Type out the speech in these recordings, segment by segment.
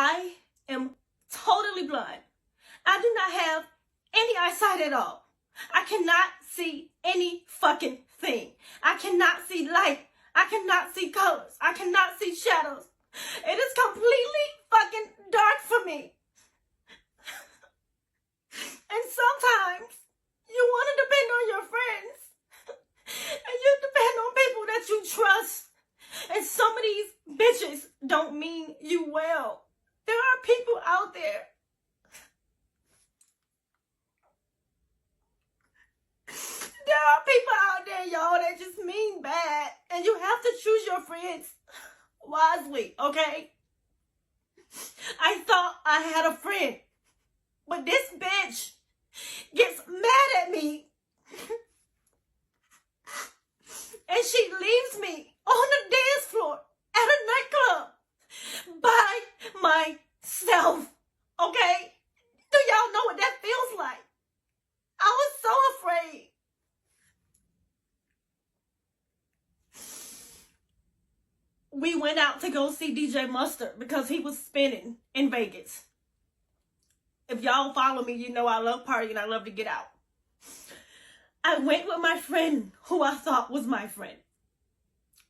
I am totally blind. I do not have any eyesight at all. I cannot see any fucking thing. I cannot see light. I cannot see colors. I cannot see shadows. It is completely fucking dark for me. And sometimes you want to depend on your friends. And you depend on people that you trust. And some of these bitches don't mean you well. There are people out there. There are people out there, y'all, that just mean bad. And you have to choose your friends wisely, okay? I thought I had a friend. But this bitch gets mad at me. And she leaves me on the dance floor at a nightclub by myself, okay? Do y'all know what that feels like? I was so afraid. We went out to go see DJ Mustard because he was spinning in Vegas. If y'all follow me, you know I love partying and I love to get out. I went with my friend who I thought was my friend.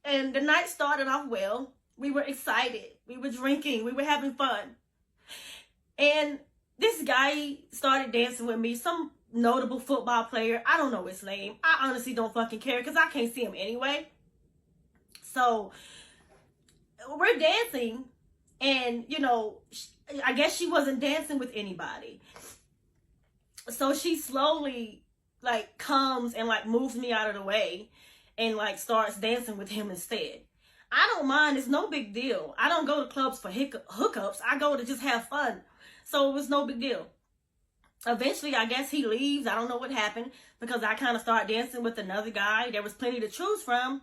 And the night started off well. We were excited. We were drinking. We were having fun. And this guy started dancing with me. Some notable football player. I don't know his name. I honestly don't fucking care because I can't see him anyway. So we're dancing. And, you know, I guess she wasn't dancing with anybody. So she slowly, like, comes and, like, moves me out of the way and, like, starts dancing with him instead. I don't mind. It's no big deal. I don't go to clubs for hookups. I go to just have fun. So it was no big deal. Eventually, I guess he leaves. I don't know what happened because I kind of started dancing with another guy. There was plenty to choose from.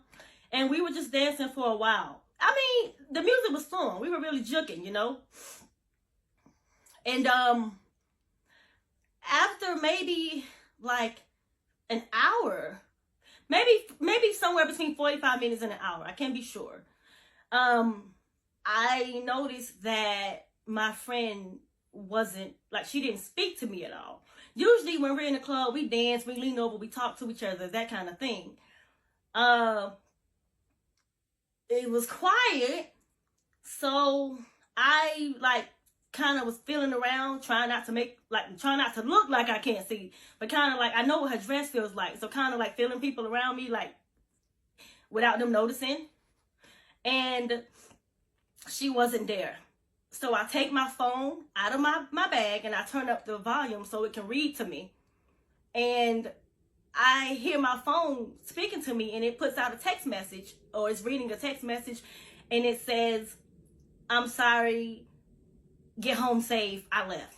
And we were just dancing for a while. I mean, the music was fun. We were really juking, you know. And after maybe like an hour, maybe somewhere between 45 minutes and an hour, I can't be sure. I noticed that my friend wasn't, like, she didn't speak to me at all. Usually when we're in the club, we dance, we lean over, we talk to each other, that kind of thing. It was quiet, so I, like, kind of was feeling around, trying not to look like I can't see, but kind of like, I know what her dress feels like, so kind of like feeling people around me, like, without them noticing, and she wasn't there. So I take my phone out of my bag, and I turn up the volume so it can read to me, and I hear my phone speaking to me, and it puts out a text message, or it's reading a text message, and it says, "I'm sorry, get home safe, I left."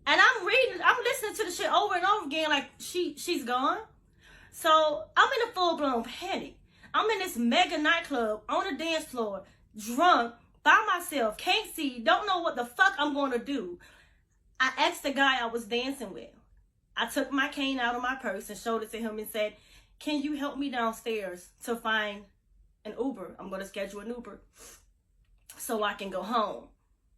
And I'm listening to the shit over and over again, like, she's gone. So I'm in a full-blown panic. I'm in this mega nightclub on the dance floor, drunk, by myself, can't see, don't know what the fuck I'm going to do. I asked the guy I was dancing with. I took my cane out of my purse and showed it to him and said, "Can you help me downstairs to find an Uber? I'm going to schedule an Uber so I can go home."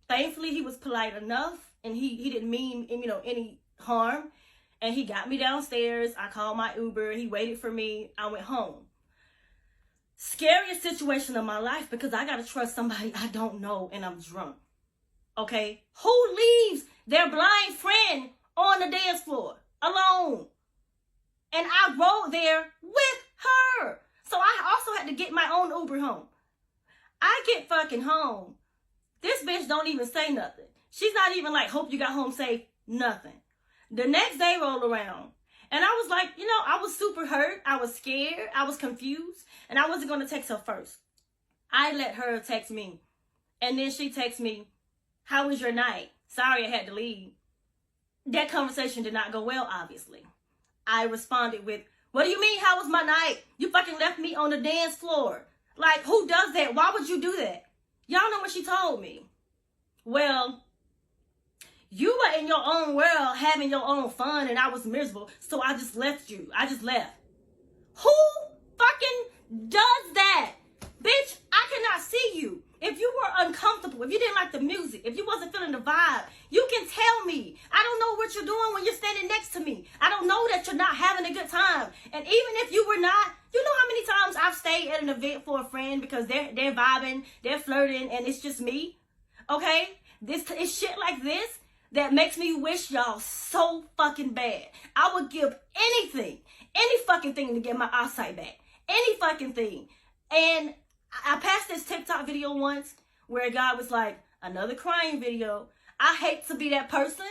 Thankfully, he was polite enough, and he didn't mean, you know, any harm. And he got me downstairs. I called my Uber. He waited for me. I went home. Scariest situation of my life because I got to trust somebody I don't know and I'm drunk. Okay? Who leaves their blind friend on the dance floor alone? And I rode there with her. So I also had to get my own Uber home. I get fucking home. This bitch don't even say nothing. She's not even like, "Hope you got home safe." Nothing. The next day rolled around. And I was like, you know, I was super hurt. I was scared. I was confused. And I wasn't going to text her first. I let her text me. And then she texted me, "How was your night? Sorry I had to leave." That conversation did not go well, obviously. I responded with, "What do you mean, how was my night? You fucking left me on the dance floor. Like, who does that? Why would you do that?" Y'all know what she told me. "Well, you were in your own world having your own fun and I was miserable, so I just left you. I just left." Who fucking does that? Bitch, I cannot see you. If you were uncomfortable, if you didn't like the music, if you wasn't feeling the vibe, you can tell me. I don't know what you're doing when you're standing next to me. I don't know that you're not having a good time. And even if you were not, you know how many times I've stayed at an event for a friend because they're vibing, they're flirting, and it's just me. Okay? It's shit like this that makes me wish y'all so fucking bad. I would give anything, any fucking thing to get my eyesight back. Any fucking thing. And I passed this TikTok video once where a guy was like, another crying video. I hate to be that person,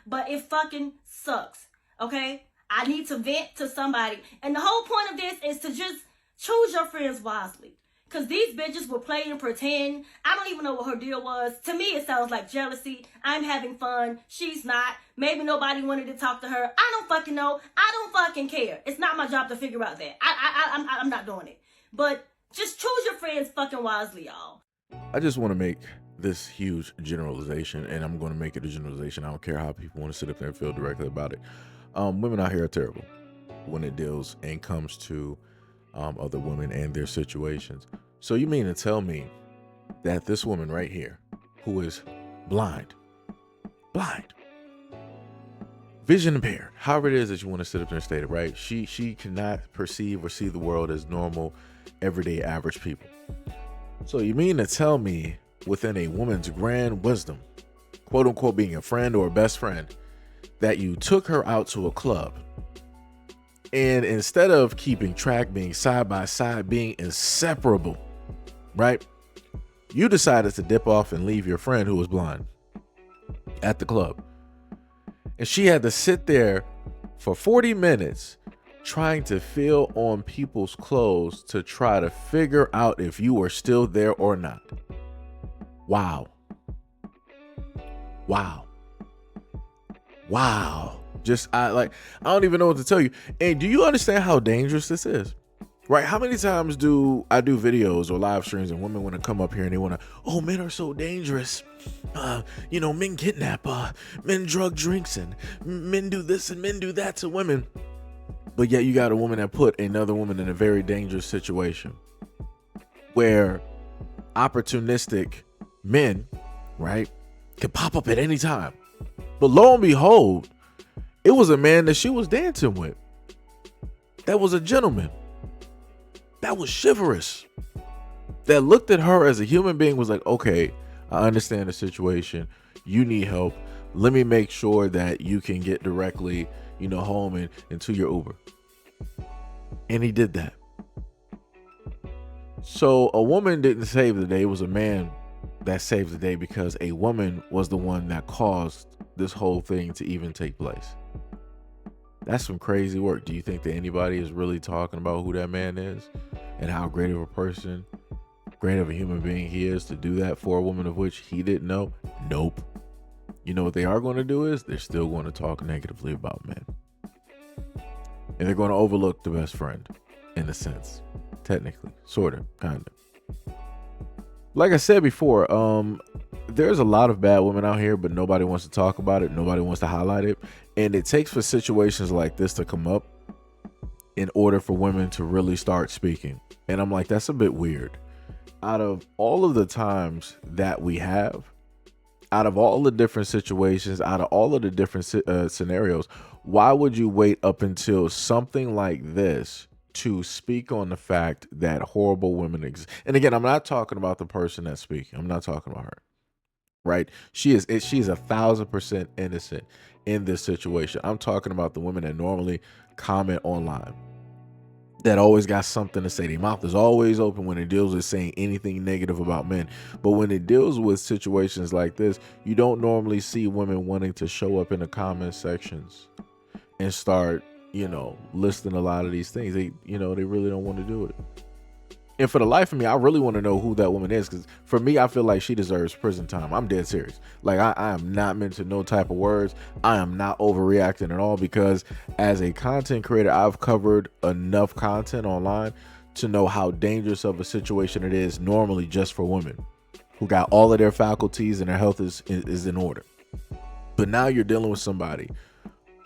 but it fucking sucks. Okay? I need to vent to somebody. And the whole point of this is to just choose your friends wisely. Because these bitches will play and pretend. I don't even know what her deal was. To me, it sounds like jealousy. I'm having fun. She's not. Maybe nobody wanted to talk to her. I don't fucking know. I don't fucking care. It's not my job to figure out that. I'm not doing it. But just choose your friends fucking wisely, y'all. I just want to make this huge generalization, and I'm going to make it a generalization. I don't care how people want to sit up there and feel directly about it. Women out here are terrible when it deals and comes to other women and their situations. So you mean to tell me that this woman right here, who is blind, vision impaired, however it is that you want to sit up there and state it, right? She cannot perceive or see the world as normal, everyday, average people. So you mean to tell me within a woman's grand wisdom, quote unquote, being a friend or a best friend, that you took her out to a club, and instead of keeping track, being side by side, being inseparable, right? You decided to dip off and leave your friend who was blind at the club. And she had to sit there for 40 minutes trying to feel on people's clothes to try to figure out if you were still there or not. Wow. I don't even know what to tell you. And do you understand how dangerous this is? Right? How many times do I do videos or live streams and women want to come up here and they want to, oh, men are so dangerous. Men kidnap, men drug drinks, and men do this and men do that to women. But yet you got a woman that put another woman in a very dangerous situation where opportunistic men, right, could pop up at any time. But lo and behold, it was a man that she was dancing with. That was a gentleman. That was chivalrous. That looked at her as a human being, was like, okay, I understand the situation. You need help. Let me make sure that you can get directly, home and to your Uber. And he did that. So a woman didn't save the day. It was a man that saved the day because a woman was the one that caused this whole thing to even take place. That's some crazy work. Do you think that anybody is really talking about who that man is and how great of a person, great of a human being he is to do that for a woman of which he didn't know? Nope. You know what they are going to do is they're still going to talk negatively about men. And they're going to overlook the best friend in a sense. Technically, sort of, kind of. Like I said before, there's a lot of bad women out here, but nobody wants to talk about it. Nobody wants to highlight it. And it takes for situations like this to come up in order for women to really start speaking. And I'm like, that's a bit weird. Out of all of the times that we have, out of all the different situations, out of all of the different scenarios, why would you wait up until something like this to speak on the fact that horrible women exist? And again, I'm not talking about the person that's speaking. I'm not talking about her. Right? She is 1,000% innocent in this situation. I'm talking about the women that normally comment online, that always got something to say. Their mouth is always open when it deals with saying anything negative about men. But when it deals with situations like this, you don't normally see women wanting to show up in the comment sections and start, listing a lot of these things. They really don't want to do it. And for the life of me, I really want to know who that woman is, because for me, I feel like she deserves prison time. I'm dead serious. Like, I am not meant to no type of words. I am not overreacting at all, because as a content creator, I've covered enough content online to know how dangerous of a situation it is normally just for women who got all of their faculties and their health is in order. But now you're dealing with somebody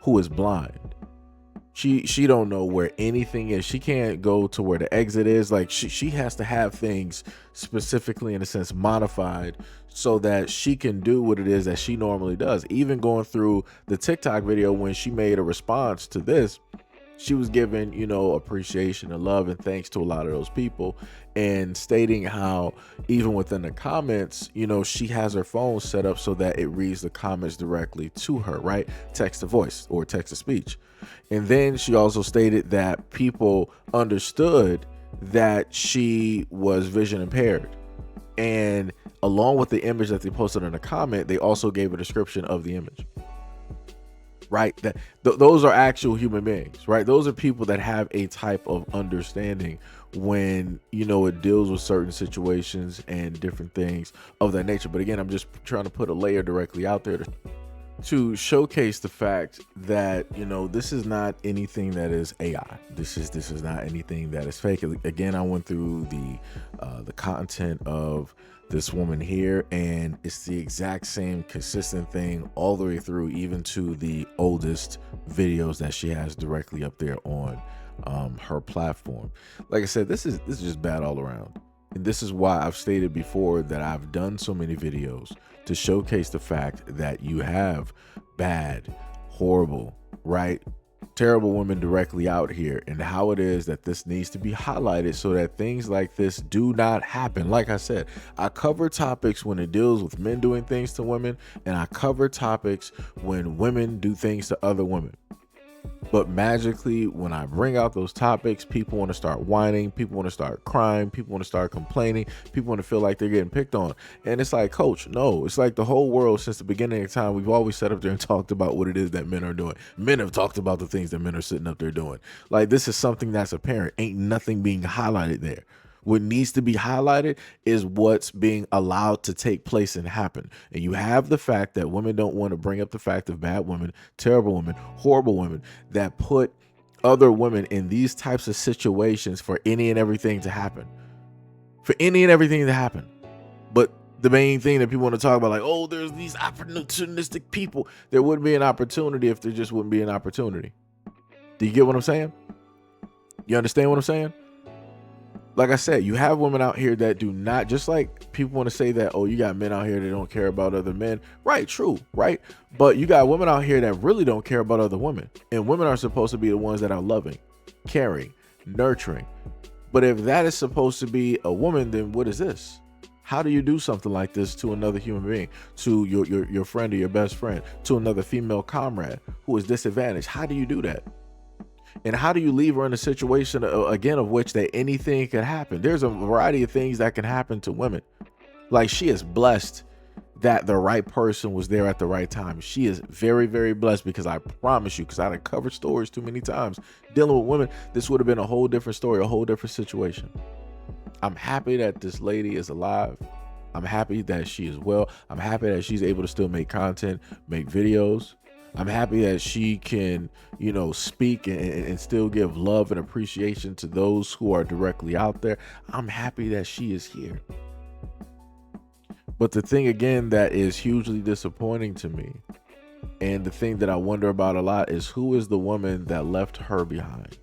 who is blind. She don't know where anything is. She can't go to where the exit is. Like she has to have things specifically, in a sense, modified so that she can do what it is that she normally does. Even going through the TikTok video, when she made a response to this, she was giving, you know, appreciation and love and thanks to a lot of those people, and stating how even within the comments, you know, she has her phone set up so that it reads the comments directly to her, right? Text to voice or text to speech. And then she also stated that people understood that she was vision impaired. And along with the image that they posted in the comment, they also gave a description of the image. Right, that those are actual human beings, right? Those are people that have a type of understanding when, you know, it deals with certain situations and different things of that nature. But again, I'm just trying to put a layer directly out there to showcase the fact that, you know, this is not anything that is AI. This is not anything that is fake. Again, I went through the content of this woman here, and it's the exact same consistent thing all the way through, even to the oldest videos that she has directly up there on her platform. Like I said, this is just bad all around. And this is why I've stated before that I've done so many videos to showcase the fact that you have bad, horrible, right, terrible women directly out here, and how it is that this needs to be highlighted so that things like this do not happen. Like I said, I cover topics when it deals with men doing things to women, and I cover topics when women do things to other women. But magically, when I bring out those topics, people want to start whining, people want to start crying, people want to start complaining, people want to feel like they're getting picked on. And it's like, coach, no, it's like the whole world since the beginning of time, we've always sat up there and talked about what it is that men are doing. Men have talked about the things that men are sitting up there doing. Like, this is something that's apparent. Ain't nothing being highlighted there. What needs to be highlighted is what's being allowed to take place and happen. And you have the fact that women don't want to bring up the fact of bad women, terrible women, horrible women that put other women in these types of situations for any and everything to happen. For any and everything to happen. But the main thing that people want to talk about, like, oh, there's these opportunistic people. There wouldn't be an opportunity if there just wouldn't be an opportunity. Do you get what I'm saying? You understand what I'm saying? Like I said, you have women out here that do not, just like people want to say that, oh, you got men out here that don't care about other men. Right, true, right? But you got women out here that really don't care about other women. And women are supposed to be the ones that are loving, caring, nurturing. But if that is supposed to be a woman, then what is this? How do you do something like this to another human being, to your friend or your best friend, to another female comrade who is disadvantaged? How do you do that? And how do you leave her in a situation, again, of which that anything could happen? There's a variety of things that can happen to women. Like, she is blessed that the right person was there at the right time. She is very, very blessed, because I promise you, because I done covered stories too many times dealing with women, this would have been a whole different story, a whole different situation. I'm happy that this lady is alive. I'm happy that she is well. I'm happy that she's able to still make content, make videos. I'm happy that she can, you know, speak and still give love and appreciation to those who are directly out there. I'm happy that she is here. But the thing, again, that is hugely disappointing to me, and the thing that I wonder about a lot, is who is the woman that left her behind?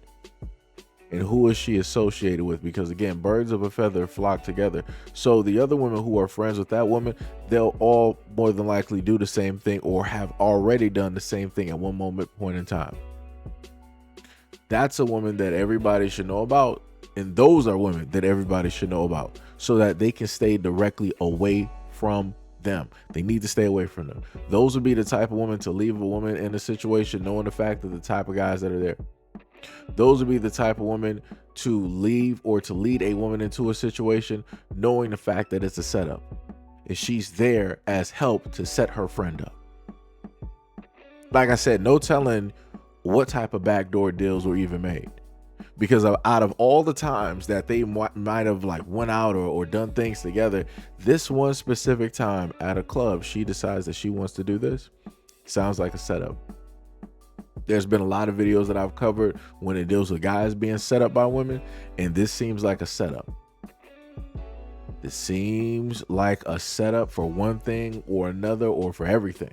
And who is she associated with? Because again, birds of a feather flock together. So the other women who are friends with that woman, they'll all more than likely do the same thing, or have already done the same thing at one point in time. That's a woman that everybody should know about. And those are women that everybody should know about, so that they can stay directly away from them. They need to stay away from them. Those would be the type of woman to leave a woman in a situation knowing the fact that the type of guys that are there. Those would be the type of woman to leave or to lead a woman into a situation knowing the fact that it's a setup, and she's there as help to set her friend up. Like I said, no telling what type of backdoor deals were even made, because out of all the times that they might have like went out or done things together, this one specific time at a club, she decides that she wants to do this. Sounds like a setup. There's been a lot of videos that I've covered when it deals with guys being set up by women, and this seems like a setup. This seems like a setup for one thing or another, or for everything.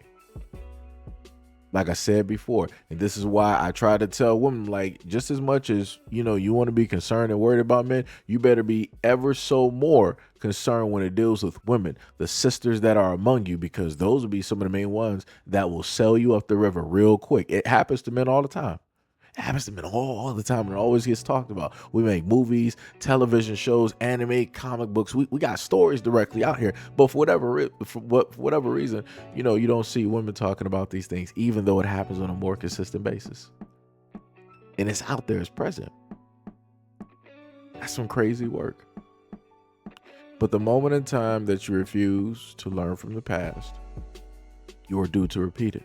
Like I said before, and this is why I try to tell women, like, just as much as, you want to be concerned and worried about men, you better be ever so more concerned when it deals with women, the sisters that are among you, because those will be some of the main ones that will sell you up the river real quick. It happens to men all the time. It happens to men all the time, and it always gets talked about. We make movies, television shows, anime, comic books. We got stories directly out here, but for whatever reason, you don't see women talking about these things, even though it happens on a more consistent basis. And it's out there, it's present. That's some crazy work. But the moment in time that you refuse to learn from the past, you are due to repeat it.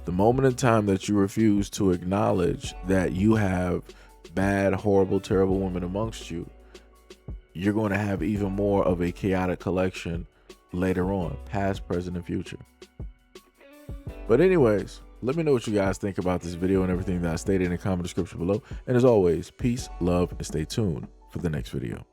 The moment in time that you refuse to acknowledge that you have bad, horrible, terrible women amongst you, you're going to have even more of a chaotic collection later on, past, present, and future. But anyways, let me know what you guys think about this video and everything that I stated in the comment description below. And as always, peace, love, and stay tuned for the next video.